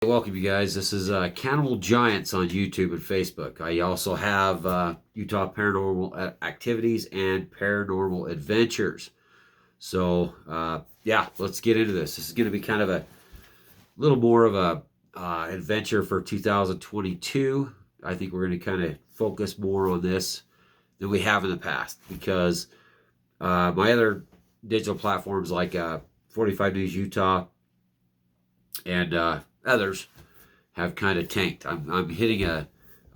Welcome, you guys. This is Cannibal Giants on YouTube and Facebook. I also have Utah Paranormal Activities and Paranormal Adventures. So, yeah, let's get into this. This is going to be kind of a little more of a adventure for 2022. I think we're going to kind of focus more on this than we have in the past because my other digital platforms like 45 News Utah and others have kind of tanked. I'm hitting a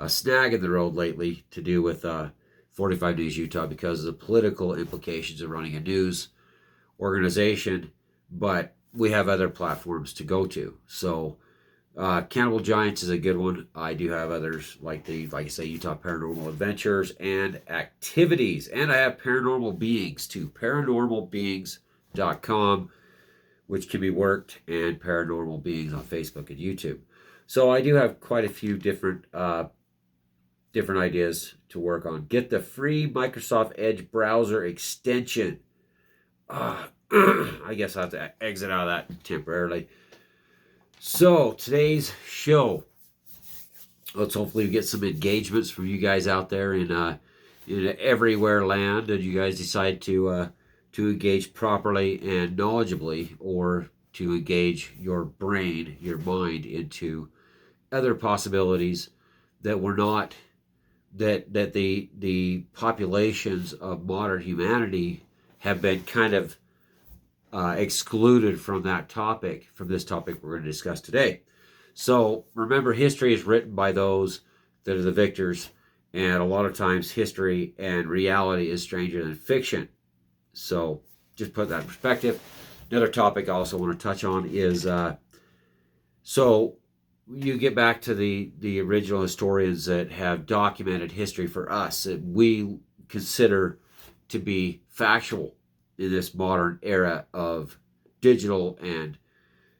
snag in the road lately to do with 45 News Utah because of the political implications of running a news organization, but we have other platforms to go to. So Cannibal Giants is a good one. I do have others like I say, Utah Paranormal Adventures and Activities. And I have Paranormal Beings too, paranormalbeings.com, which can be worked, and Paranormal Beings on Facebook and YouTube. So I do have quite a few different ideas to work on. Get the free Microsoft Edge browser extension. I guess I have to exit out of that temporarily. So today's show, let's hopefully get some engagements from you guys out there in everywhere land, and you guys decide to engage properly and knowledgeably, or to engage your brain, your mind, into other possibilities that were not that the populations of modern humanity have been kind of excluded from this topic we're going to discuss today. So remember, history is written by those that are the victors, and a lot of times history and reality is stranger than fiction. So just put that in perspective. Another topic I also want to touch on is so you get back to the original historians that have documented history for us that we consider to be factual in this modern era of digital and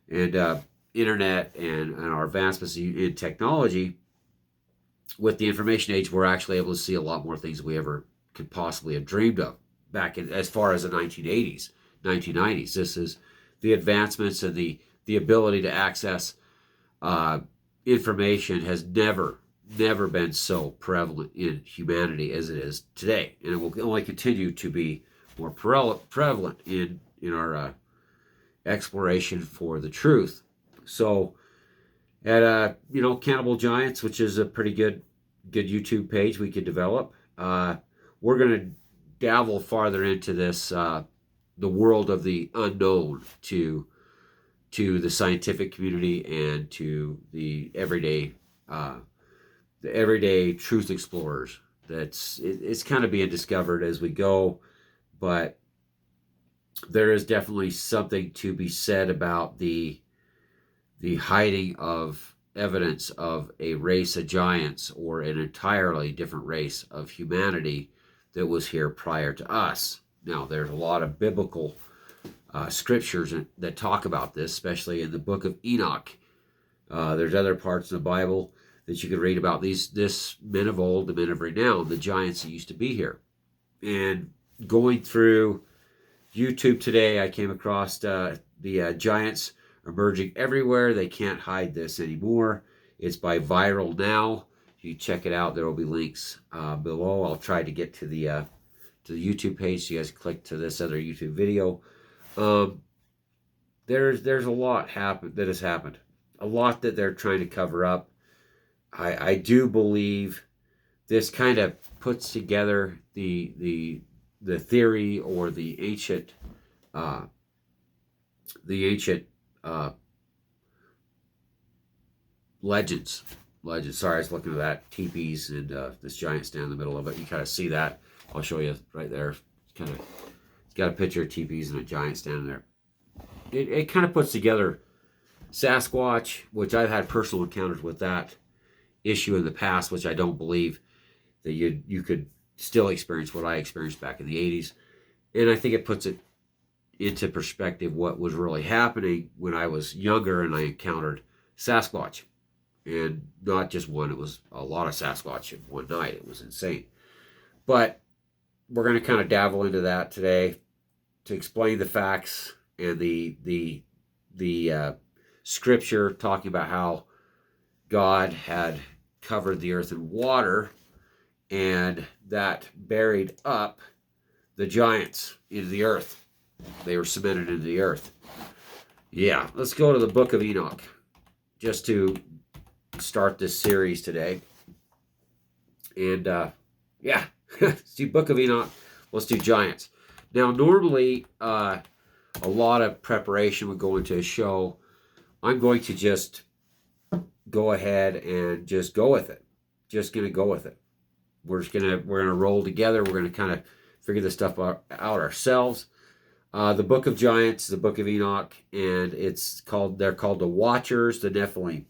internet and our advancements in technology. With the information age, we're actually able to see a lot more things than we ever could possibly have dreamed of back in as far as the 1980s, 1990s. This is the advancements and the ability to access information has never been so prevalent in humanity as it is today, and it will only continue to be more prevalent in our exploration for the truth. So at Cannibal Giants, which is a pretty good YouTube page we could develop, we're going to dabble farther into this the world of the unknown to the scientific community and to the everyday truth explorers. It's kind of being discovered as we go, but there is definitely something to be said about the hiding of evidence of a race of giants or an entirely different race of humanity that was here prior to us. Now, there's a lot of biblical scriptures that talk about this, especially in the book of Enoch. There's other parts of the Bible that you can read about this men of old, the men of renown, the giants that used to be here. And going through YouTube today, I came across the giants emerging everywhere. They can't hide this anymore. It's by Viral Now. If you check it out, there will be links below. I'll try to get to the YouTube page so you guys click to this other YouTube video. There's a lot that has happened. A lot that they're trying to cover up. I do believe this kind of puts together the theory or the ancient legends. Sorry, I was looking at that teepees and this giant stand in the middle of it. You kind of see that. I'll show you right there. It's got a picture of teepees and a giant standing there. It kind of puts together Sasquatch, which I've had personal encounters with that issue in the past, which I don't believe that you could still experience what I experienced back in the 80s. And I think it puts it into perspective what was really happening when I was younger and I encountered Sasquatch. And not just one, it was a lot of Sasquatch in one night. It was insane. But we're going to kind of dabble into that today to explain the facts and the scripture talking about how God had covered the earth in water, and that buried up the giants into the earth. They were cemented into the earth. Yeah, let's go to the book of Enoch, just to start this series today. And yeah, let's do book of Enoch. Let's do giants. Now, normally, a lot of preparation would go into a show. I'm going to just go ahead and just go with it. Just gonna go with it. We're gonna roll together. We're gonna kind of figure this stuff out ourselves. The book of giants, the book of Enoch, and they're called the Watchers, the Nephilim.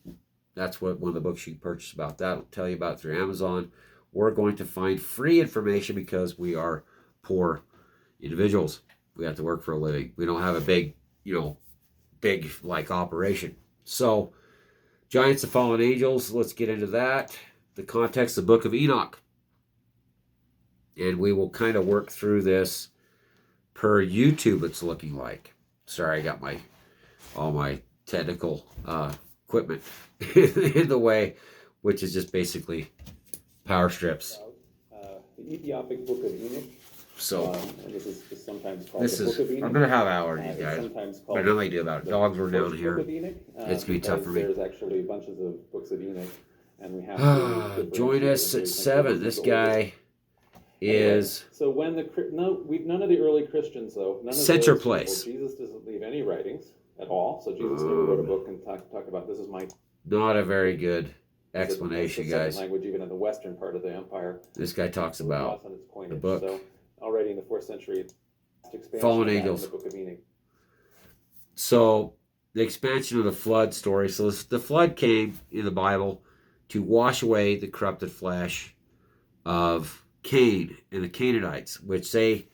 That's what one of the books you can purchase about that. I'll tell you about it through Amazon. We're going to find free information because we are poor individuals. We have to work for a living. We don't have a big like operation. So, giants and fallen angels, let's get into that. The context, the book of Enoch. And we will kind of work through this per YouTube, it's looking like. Sorry, I got all my technical equipment in the way, which is just basically power strips. The Ethiopic Book of Enoch. So, and this is sometimes called the Book of Enoch. I'm going to have allergies, guys. I know they do about it. Dogs were down here. It's going to be tough for me. There's actually bunches of books of Enoch, and we have join us at 7. This guy is... So when none of the early Christians, though, none of Center place. Jesus doesn't leave any writings at all. So Jesus never wrote a book and talk about this is my... Not a very good explanation, guys. Language, even in the western part of the empire. This guy talks about the book. So already in the 4th century, fallen angels. The Book of Enoch. So the expansion of the flood story. So the flood came in the Bible to wash away the corrupted flesh of Cain and the Canaanites, which they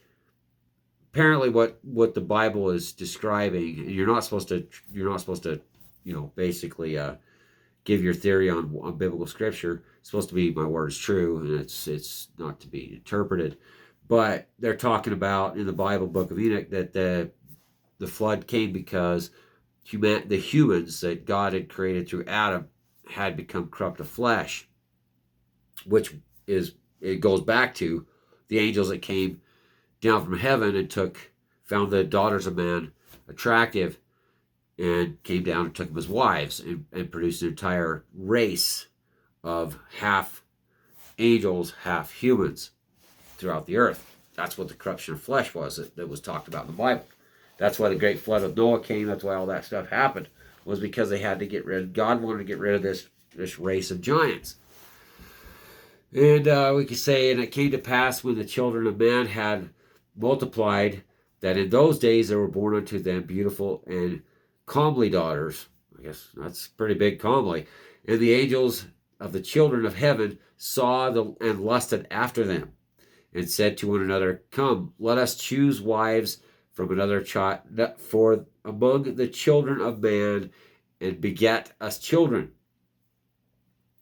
apparently what the Bible is describing. And you're not supposed to basically give your theory on biblical scripture. It's supposed to be my word is true, and it's not to be interpreted. But they're talking about in the Bible, book of Enoch, that the flood came because the humans that God had created through Adam had become corrupt of flesh, which it goes back to the angels that came down from heaven and found the daughters of man attractive and came down and took them as wives and produced an entire race of half angels, half humans throughout the earth. That's what the corruption of flesh was that was talked about in the Bible. That's why the great flood of Noah came. That's why all that stuff happened, was because they had to God wanted to get rid of this race of giants. And we could say, and it came to pass when the children of man had multiplied, that in those days there were born unto them beautiful and comely daughters. I guess that's pretty big, comely. And the angels of the children of heaven saw and lusted after them, and said to one another, Come, let us choose wives from another child, for among the children of man, and beget us children.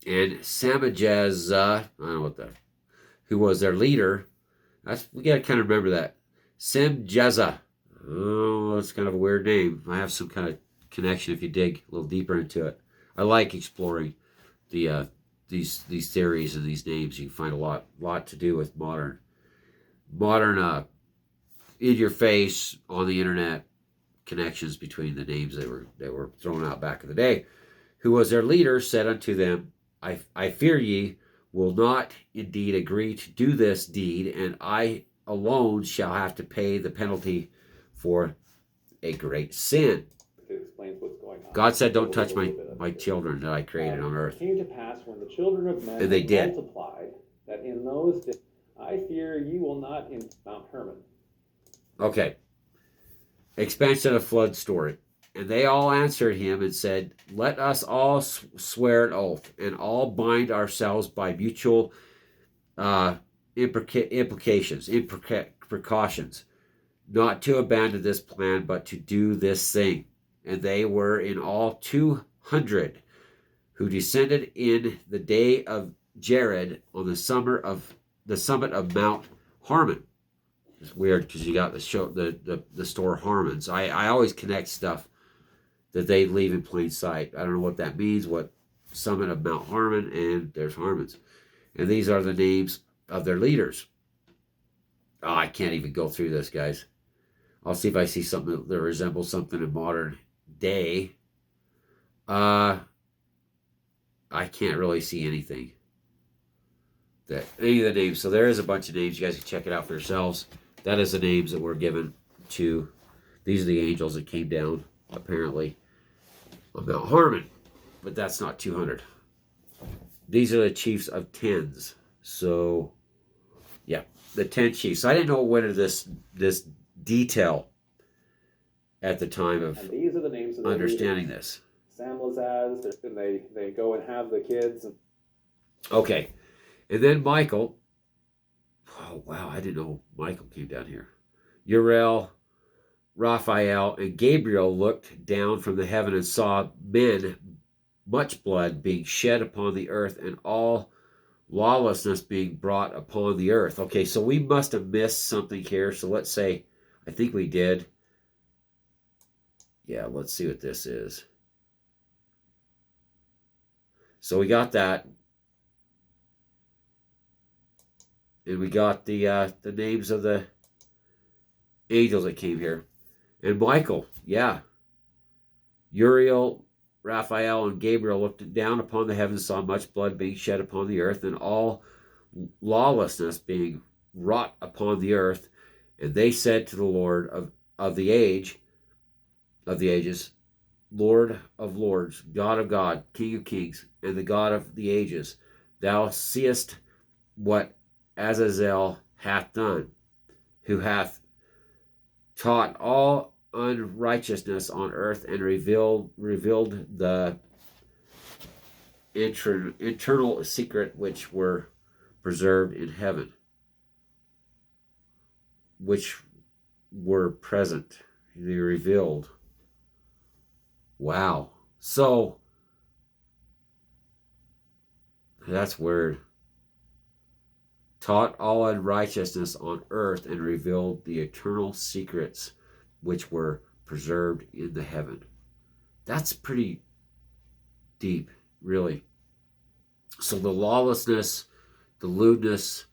And Samajaz, I don't know who was their leader. We got to kind of remember that. Semjaza. Oh, that's kind of a weird name. I have some kind of connection if you dig a little deeper into it. I like exploring these theories and these names. You can find a lot to do with modern in your face on the internet connections between the names that were thrown out back in the day. Who was their leader said unto them, I fear ye will not indeed agree to do this deed, and I alone shall have to pay the penalty for a great sin. It explains what's going on. God said, don't touch my children that I created on earth. It came to pass when the children of men and they did. Multiplied, that in those days, I fear ye will not in Mount Hermon. Okay. Expansion of flood story. And they all answered him and said, Let us all swear an oath, and all bind ourselves by mutual precautions, not to abandon this plan, but to do this thing. And they were in all 200, who descended in the day of Jared on the summit of Mount Hermon. It's weird because you got the store Harmons. I always connect stuff that they leave in plain sight. I don't know what that means, what summit of Mount Harmon, and there's Harmons. And these are the names of their leaders. Oh, I can't even go through this, guys. I'll see if I see something that resembles something in modern day. I can't really see anything. That any of the names. So there is a bunch of names. You guys can check it out for yourselves. That is the names that were given to. These are the angels that came down, apparently, on Mount Harmon. But that's not 200. These are the chiefs of tens. So, yeah, the 10 chiefs. I didn't know what of this detail at the time of and these are the names of the understanding leaders. this. Samlazaz, and they go and have the kids. Okay. And then Michael. Oh, wow. I didn't know Michael came down here. Uriel, Raphael, and Gabriel looked down from the heaven and saw men, much blood being shed upon the earth, and all lawlessness being brought upon the earth. Okay, so we must have missed something here. So let's say, I think we did. Yeah, let's see what this is. So we got that. And we got the names of the angels that came here. And Michael, yeah. Uriel, Raphael, and Gabriel looked down upon the heavens, saw much blood being shed upon the earth, and all lawlessness being wrought upon the earth. And they said to the Lord of the ages, Lord of lords, God of God, King of kings, and the God of the ages, thou seest what Azazel hath done, who hath taught all unrighteousness on earth, and revealed the internal secret which were preserved in heaven, which were present. They revealed. Wow. So that's weird. Taught all unrighteousness on earth, and revealed the eternal secrets which were preserved in the heaven. That's pretty deep, really. So the lawlessness, the lewdness,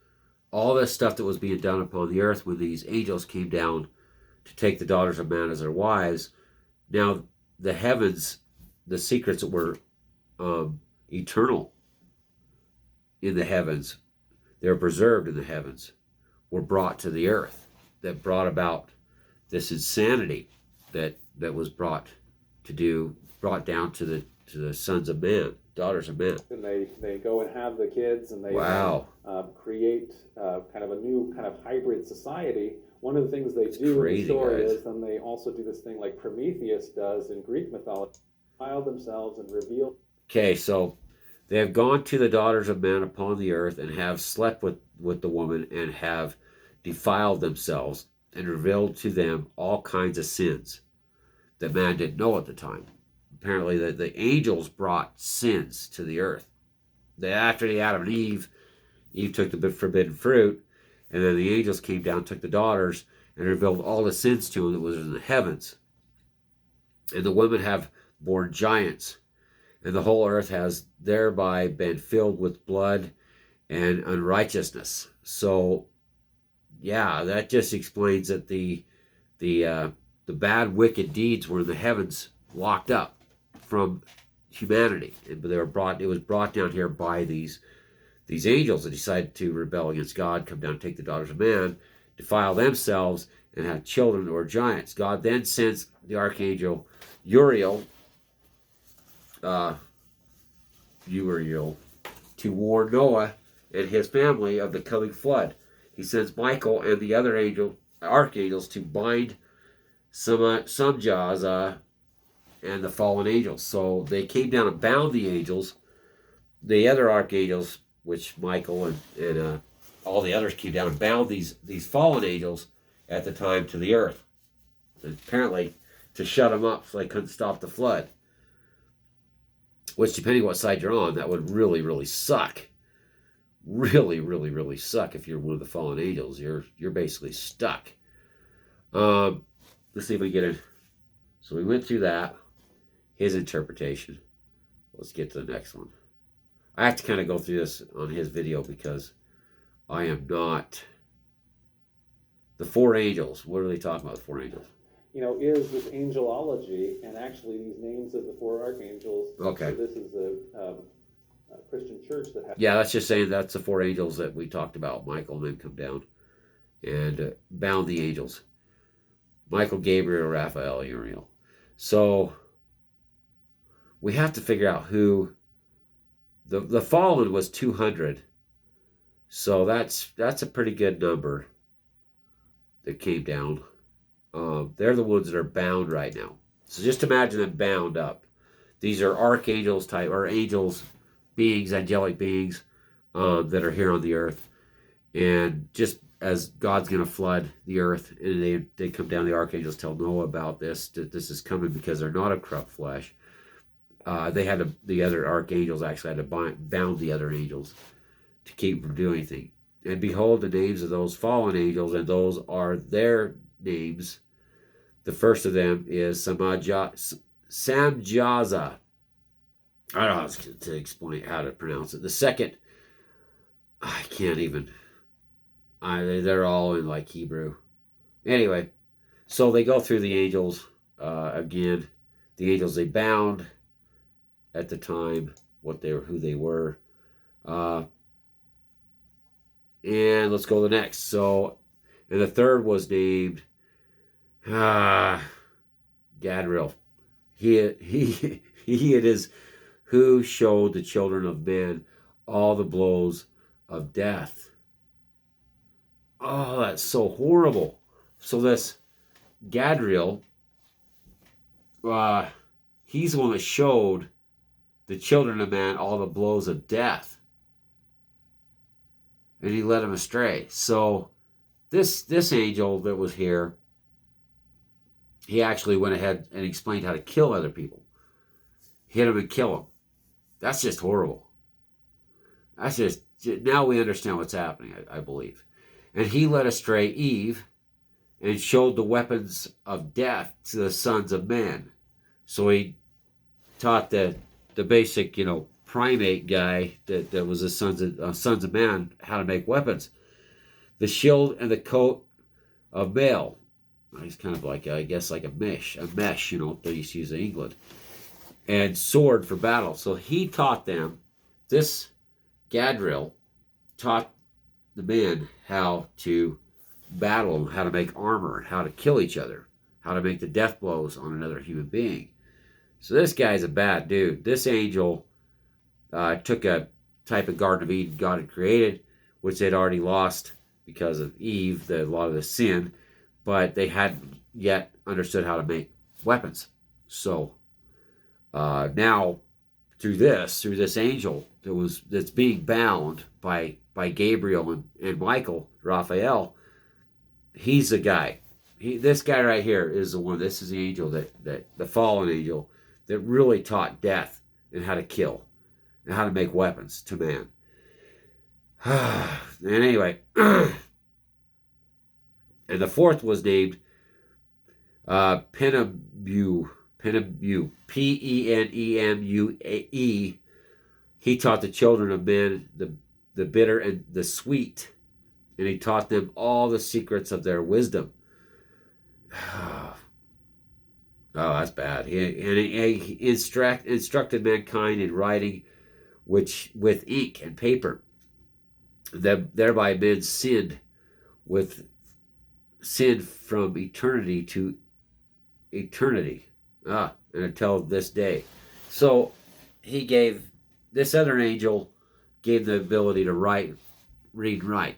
all this stuff that was being done upon the earth when these angels came down to take the daughters of man as their wives. Now the heavens, the secrets that were eternal in the heavens, they were preserved in the heavens, were brought to the earth. That brought about this insanity that was brought down to the sons of man, daughters of men. And they go and have the kids, and they wow. Create kind of a new kind of hybrid society. One of the things they It's do crazy, in the story guys. is then they also do this thing like Prometheus does in Greek mythology, defile themselves and reveal. Okay, so they have gone to the daughters of men upon the earth, and have slept with the woman, and have defiled themselves, and revealed to them all kinds of sins that man didn't know at the time. Apparently the angels brought sins to the earth. After the Adam and Eve took the forbidden fruit, and then the angels came down, took the daughters, and revealed all the sins to them that was in the heavens. And the women have borne giants, and the whole earth has thereby been filled with blood and unrighteousness. So, yeah, that just explains that the bad, wicked deeds were in the heavens, locked up from humanity. But it was brought down here by these angels that decided to rebel against God, come down and take the daughters of man, defile themselves, and have children or giants. God then sends the archangel Uriel, to warn Noah and his family of the coming flood. He sends Michael and the other archangels to bind some jaws and the fallen angels. So they came down and bound the angels. The other archangels, which Michael and all the others came down and bound these fallen angels at the time to the earth. And apparently to shut them up so they couldn't stop the flood. Which, depending on what side you're on, that would really, really suck. Really, really, really suck if you're one of the fallen angels. You're basically stuck. Let's see if we get it. So we went through that. his interpretation. Let's get to the next one. I have to kind of go through this on his video because I am not. The four angels. What are they talking about, the four angels? Is this angelology, and actually these names of the four archangels. Okay. So this is a Christian church that has. Yeah, that's just saying that's the four angels that we talked about. Michael and them come down and bound the angels. Michael, Gabriel, Raphael, Uriel. So we have to figure out who. The fallen was 200. So that's a pretty good number that came down. They're the ones that are bound right now. So just imagine them bound up. These are archangels type, or angels, beings, angelic beings that are here on the earth. And just as God's going to flood the earth, and they come down, the archangels tell Noah about this, that this is coming because they're not of corrupt flesh. The other archangels actually had to bound the other angels to keep them from doing anything. And behold, the names of those fallen angels, and those are their names. The first of them is Samjaza. I don't know how to explain how to pronounce it. The second, I can't even. They're all in like Hebrew. Anyway, so they go through the angels again. The angels they bound at the time, who they were. And let's go to the next. So, and the third was named Gadriel. He it is who showed the children of men all the blows of death. Oh, that's so horrible. So this Gadriel, he's the one that showed the children of man all the blows of death. And he led them astray. So this angel that was here, he actually went ahead and explained how to kill other people. Hit them and kill them. That's just horrible. That's just, now we understand what's happening, I believe. And he led astray Eve and showed the weapons of death to the sons of men. So he taught the basic, primate guy that was the sons of man how to make weapons. The shield and the coat of mail. It's kind of like, I guess, like a mesh, they used to use in England. And sword for battle. So he taught them, this Gadriel taught the men how to battle, how to make armor, how to kill each other, how to make the death blows on another human being. So this guy's a bad dude. This angel took a type of Garden of Eden God had created, which they'd already lost because of Eve, a lot of the sin, but they hadn't yet understood how to make weapons. So now, through this angel that's being bound by Gabriel and Michael, Raphael, he's the guy. This guy right here is the one. This is the angel that the fallen angel that really taught death and how to kill and how to make weapons to man. And anyway, and the fourth was named Penemue, Penemue. He taught the children of men the bitter and the sweet, and he taught them all the secrets of their wisdom. Oh, that's bad. He instructed mankind in writing, with ink and paper. Thereby men sinned from eternity to eternity. And until this day. So he gave, this other angel gave the ability to read and write,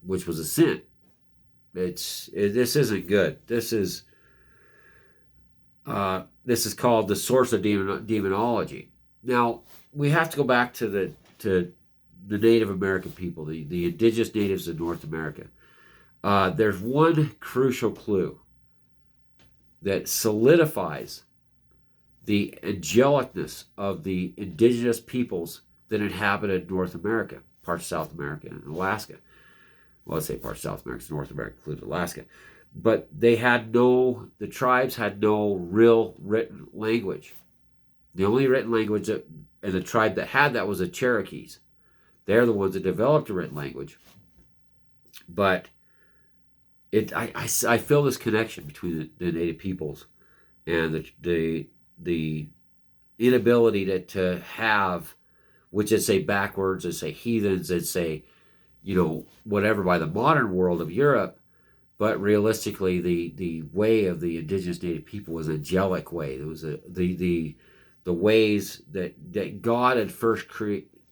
which was a sin. This isn't good. This is called the source of demonology. Now, we have to go back to the Native American people, the indigenous natives of North America. There's one crucial clue that solidifies the angelicness of the indigenous peoples that inhabited North America, parts of South America and Alaska. Well, let's say parts of South America, North America included Alaska. But the tribes had no real written language. The only written language that, and the tribe that had that was the Cherokees. They're the ones that developed a written language. But I feel this connection between the native peoples and the inability to have, which is say backwards, and say heathens, and say, whatever by the modern world of Europe. But realistically, the way of the indigenous native people was an angelic way. It was the ways that God had first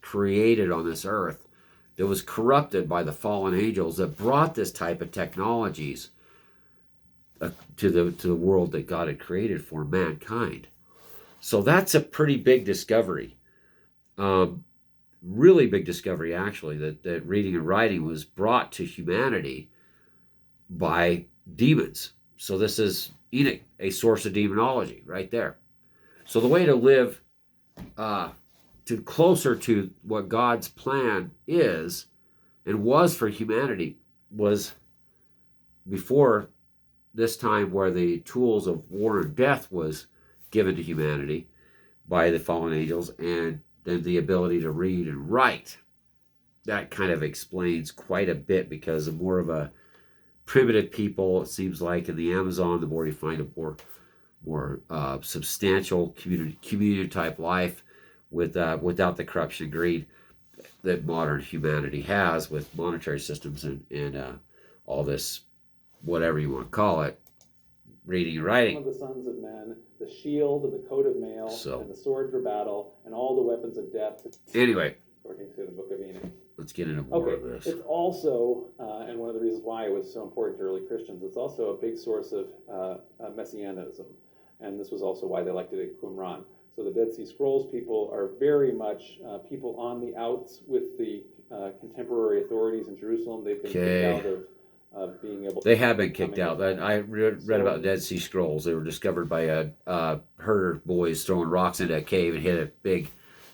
created on this earth, that was corrupted by the fallen angels, that brought this type of technologies to the world that God had created for mankind. So that's a pretty big discovery. Really big discovery, actually, that reading and writing was brought to humanity by demons. So this is Enoch, a source of demonology, right there. So the way to live to closer to what God's plan is and was for humanity was before this time, where the tools of war and death was given to humanity by the fallen angels, and then the ability to read and write. That kind of explains quite a bit, because the more of a primitive people, it seems like, in the Amazon, the more you find a more substantial community type life without the corruption and greed that modern humanity has, with monetary systems and all this, whatever you want to call it, reading and writing. Of the sons of men, the shield and the coat of mail, and the sword for battle, and all the weapons of death. Anyway, according to the book of Enoch. Let's get into more of this. It's also, and one of the reasons why it was so important to early Christians, it's also a big source of messianism. And this was also why they elected it Qumran. So the Dead Sea Scrolls people are very much people on the outs with the contemporary authorities in Jerusalem. They've been kicked out of being able to... They have been kicked out. I read about the Dead Sea Scrolls. They were discovered by a herder boys throwing rocks into a cave and hit a big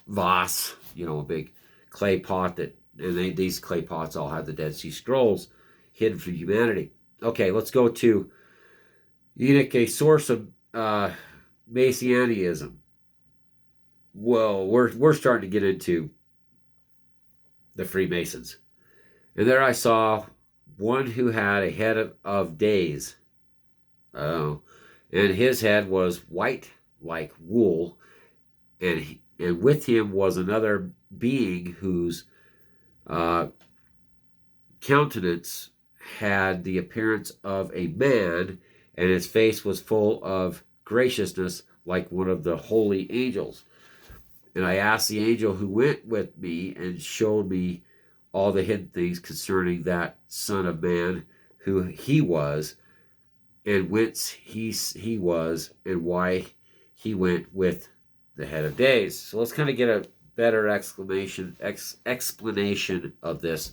vase, a big clay pot these clay pots all had the Dead Sea Scrolls hidden from humanity. Okay, let's go to Enoch, a source of Messianism. Well, we're starting to get into the Freemasons. And there I saw one who had a head of days. Oh, and his head was white like wool, and with him was another being whose countenance had the appearance of a man, and his face was full of graciousness like one of the holy angels. And I asked the angel who went with me and showed me all the hidden things concerning that Son of Man, who he was, and whence he was, and why he went with the head of days. So let's kind of get a better explanation of this,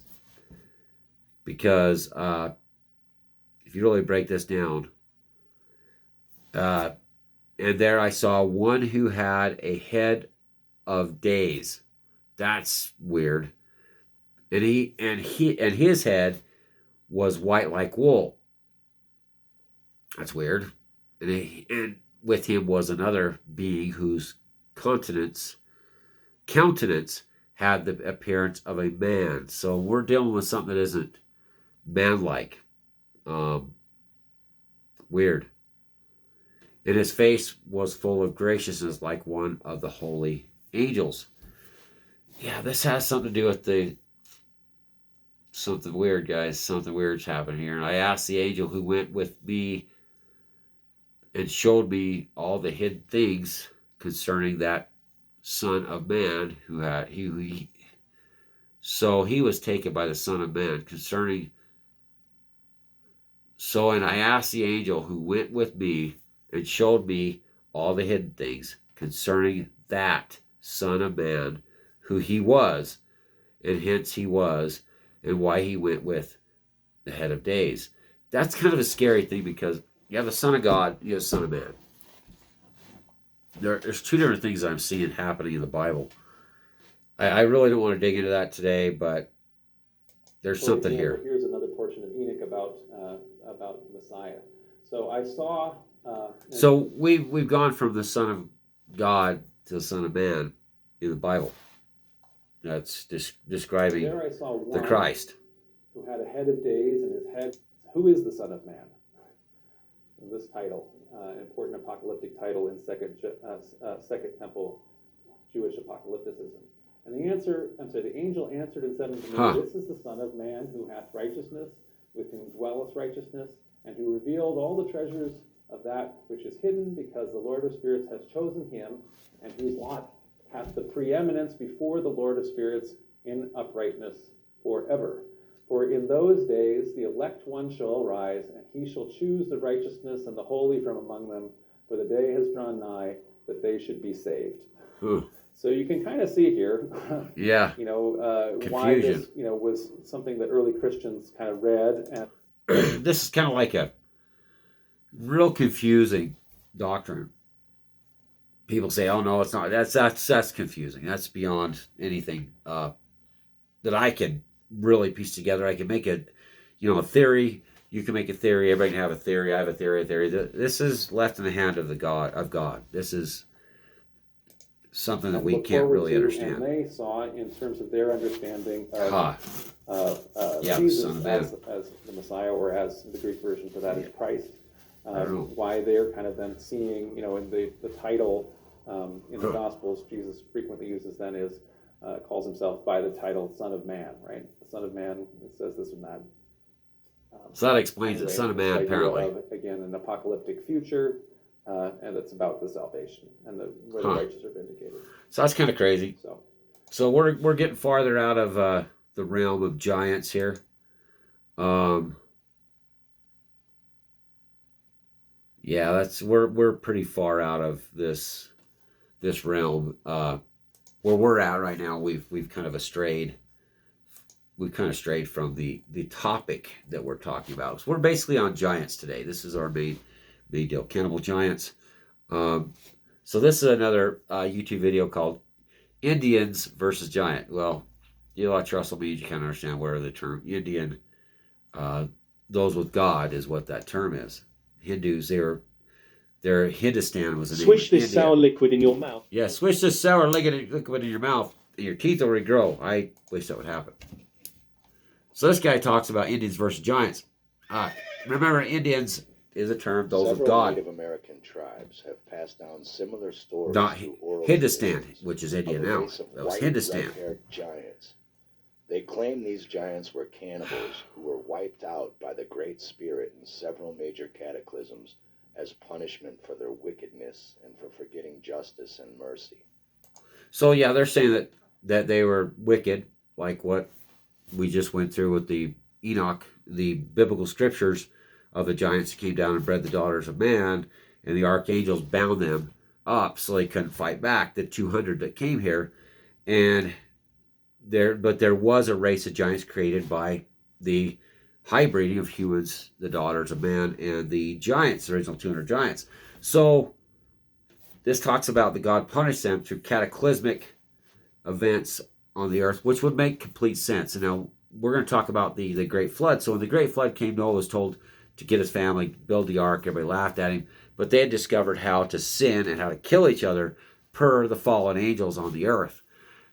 because if you really break this down, and there I saw one who had a head of days. That's weird. And his head was white like wool. That's weird. And with him was another being whose countenance had the appearance of a man. So we're dealing with something that isn't man-like. Weird. And his face was full of graciousness like one of the holy angels. Yeah, this has something to do with something weird, guys. Something weird's happening here. And I asked the angel who went with me and showed me all the hidden things concerning that Son of Man so he was taken by the Son of Man and I asked the angel who went with me and showed me all the hidden things concerning that Son of Man, who he was, and hence he was, and why he went with the head of days. That's kind of a scary thing, because you have the Son of God, you have the Son of Man. There's two different things I'm seeing happening in the Bible. I really don't want to dig into that today, but there's something here. Here's another portion of Enoch about Messiah. So I saw. So we've gone from the Son of God to the Son of Man in the Bible. That's describing There I saw the one Christ. who had a head of days, and his head, who is the Son of Man? This title, important apocalyptic title in Second Temple Jewish apocalypticism. And the angel answered and said unto me, This is the Son of Man, who hath righteousness, with whom dwelleth righteousness, and who revealed all the treasures of that which is hidden, because the Lord of spirits hath chosen him, and whose lot hath the preeminence before the Lord of spirits in uprightness forever. For in those days the elect one shall arise, and he shall choose the righteousness and the holy from among them, for the day has drawn nigh that they should be saved. So you can kind of see here, yeah, why this, was something that early Christians kind of read. And this is kind of like a real confusing doctrine. People say, "Oh no, it's not." That's confusing. That's beyond anything that I can really piece together. I can make a theory. You can make a theory. Everybody can have a theory. I have a theory. This is left in the hand of God. This is something that we can't really understand. And they saw, in terms of their understanding of yeah, Jesus as the Messiah, or as the Greek version for that is Christ. Why they're kind of then seeing, in the title in the Gospels, Jesus frequently uses then is calls himself by the title Son of Man, right? The Son of Man, it says this and that. So that explains it, Son of Man, apparently. Again, an apocalyptic future, and it's about the salvation and where the righteous are vindicated. So that's kind of crazy. So we're getting farther out of the realm of giants here. Yeah, we're pretty far out of this realm. Where we're at right now, we've kind of strayed. We've kind of strayed from the topic that we're talking about. So we're basically on giants today. This is our main deal, Cannibal Giants. So this is another YouTube video called Indians versus Giant. Well, watch Russell Means, you kind of understand where the term Indian, those with God, is what that term is. Hindus, their Hindustan was the name. Swish this sour liquid in your mouth. Yeah, swish this sour liquid in your mouth. Your teeth will regrow. I wish that would happen. So this guy talks about Indians versus Giants. Remember, Indians is a term, those of God. Native American tribes have passed down similar stories through oral Hindustan, which is India now. That was Hindustan. Giants. They claim these giants were cannibals who were wiped out by the Great Spirit in several major cataclysms as punishment for their wickedness and for forgetting justice and mercy. So yeah, they're saying that they were wicked, like what we just went through with the Enoch, the biblical scriptures of the giants that came down and bred the daughters of man, and the archangels bound them up so they couldn't fight back, the 200 that came here. But there was a race of giants created by the hybriding of humans, the daughters of man, and the giants, the original 200 giants. So this talks about that God punished them through cataclysmic events on the earth, which would make complete sense. And now we're going to talk about the Great Flood. So when the Great Flood came, Noah was told to get his family, build the ark. Everybody laughed at him. But they had discovered how to sin and how to kill each other per the fallen angels on the earth.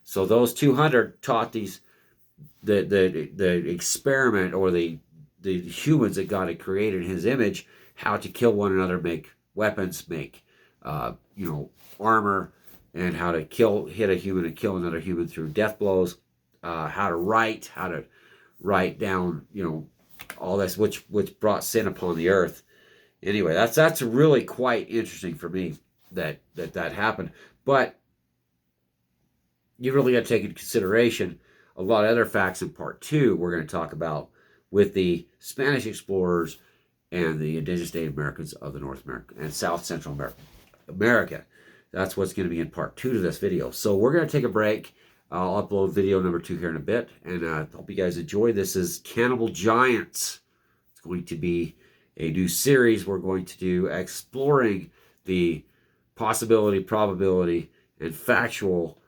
So those 200 taught the experiment, or the humans that God had created in his image, how to kill one another, make weapons, make armor, and how to hit a human and kill another human through death blows, how to write down, all this, which brought sin upon the earth. Anyway, that's really quite interesting for me that happened. But you really got to take into consideration a lot of other facts in part 2 we're going to talk about with the Spanish explorers and the indigenous Native Americans of the North America and South Central America. That's what's going to be in part 2 to this video. So we're going to take a break. I'll upload video number 2 here in a bit, and I hope you guys enjoy. This is Cannibal Giants. It's going to be a new series we're going to do exploring the possibility, probability, and factual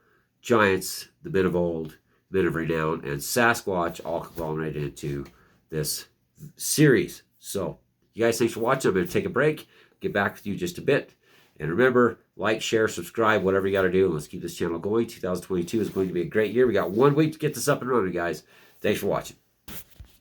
giants, the men of old, men of renown, and Sasquatch all conglomerated into this series. So, you guys, thanks for watching. I'm going to take a break, get back with you just a bit. And remember, Like, share, subscribe, whatever you got to do. And let's keep this channel going. 2022 is going to be a great year. We got 1 week to get this up and running, guys. Thanks for watching.